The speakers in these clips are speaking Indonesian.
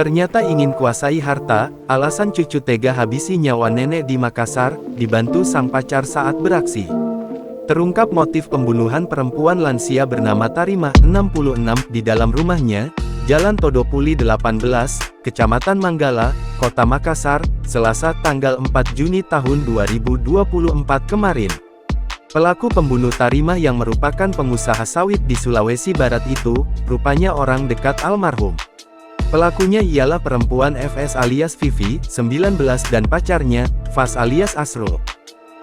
Ternyata ingin kuasai harta, alasan cucu tega habisi nyawa nenek di Makassar, dibantu sang pacar saat beraksi. Terungkap motif pembunuhan perempuan lansia bernama Tarimah, 66, di dalam rumahnya, Jalan Todopuli 18, Kecamatan Manggala, Kota Makassar, Selasa tanggal 4 Juni tahun 2024 kemarin. Pelaku pembunuh Tarimah yang merupakan pengusaha sawit di Sulawesi Barat itu, rupanya orang dekat almarhum. Pelakunya ialah perempuan FS alias Vivi, 19 dan pacarnya, Fas alias Asrul.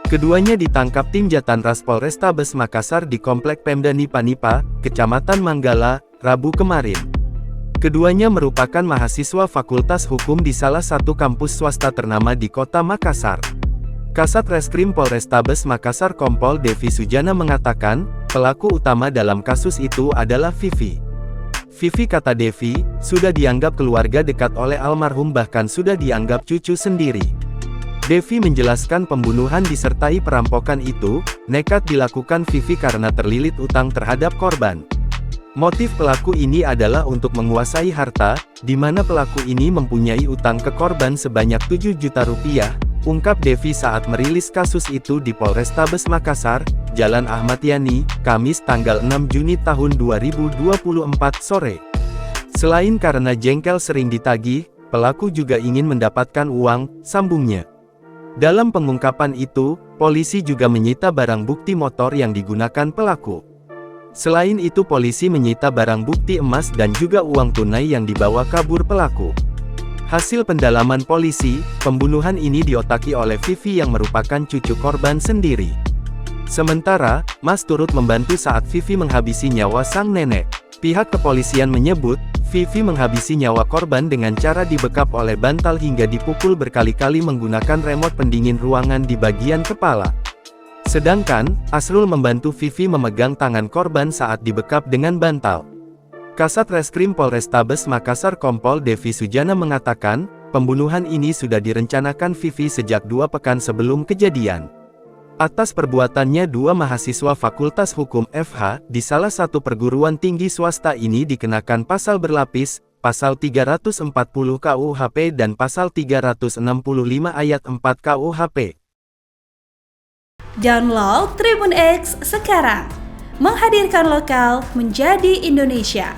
Keduanya ditangkap tim Jatanras Polrestabes Makassar di Komplek Pemda Nipa-Nipa, Kecamatan Manggala, Rabu kemarin. Keduanya merupakan mahasiswa Fakultas Hukum di salah satu kampus swasta ternama di Kota Makassar. Kasat Reskrim Polrestabes Makassar Kompol Devi Sujana mengatakan, pelaku utama dalam kasus itu adalah Vivi. Vivi, kata Devi, sudah dianggap keluarga dekat oleh almarhum, bahkan sudah dianggap cucu sendiri. Devi menjelaskan pembunuhan disertai perampokan itu, nekat dilakukan Vivi karena terlilit utang terhadap korban. Motif pelaku ini adalah untuk menguasai harta, di mana pelaku ini mempunyai utang ke korban sebanyak 7 juta rupiah, ungkap Devi saat merilis kasus itu di Polrestabes Makassar, Jalan Ahmad Yani, Kamis tanggal 6 Juni tahun 2024 sore. Selain karena jengkel sering ditagih, pelaku juga ingin mendapatkan uang, sambungnya. Dalam pengungkapan itu, polisi juga menyita barang bukti motor yang digunakan pelaku. Selain itu polisi menyita barang bukti emas dan juga uang tunai yang dibawa kabur pelaku. Hasil pendalaman polisi, pembunuhan ini diotaki oleh Vivi yang merupakan cucu korban sendiri. Sementara, Mas turut membantu saat Vivi menghabisi nyawa sang nenek. Pihak kepolisian menyebut, Vivi menghabisi nyawa korban dengan cara dibekap oleh bantal hingga dipukul berkali-kali menggunakan remote pendingin ruangan di bagian kepala. Sedangkan, Asrul membantu Vivi memegang tangan korban saat dibekap dengan bantal. Kasat Reskrim Polrestabes Makassar Kompol Devi Sujana mengatakan, pembunuhan ini sudah direncanakan Vivi sejak 2 pekan sebelum kejadian. Atas perbuatannya, 2 mahasiswa Fakultas Hukum FH, di salah satu perguruan tinggi swasta ini dikenakan pasal berlapis, pasal 340 KUHP dan pasal 365 ayat 4 KUHP. Download Tribun X sekarang, menghadirkan lokal menjadi Indonesia.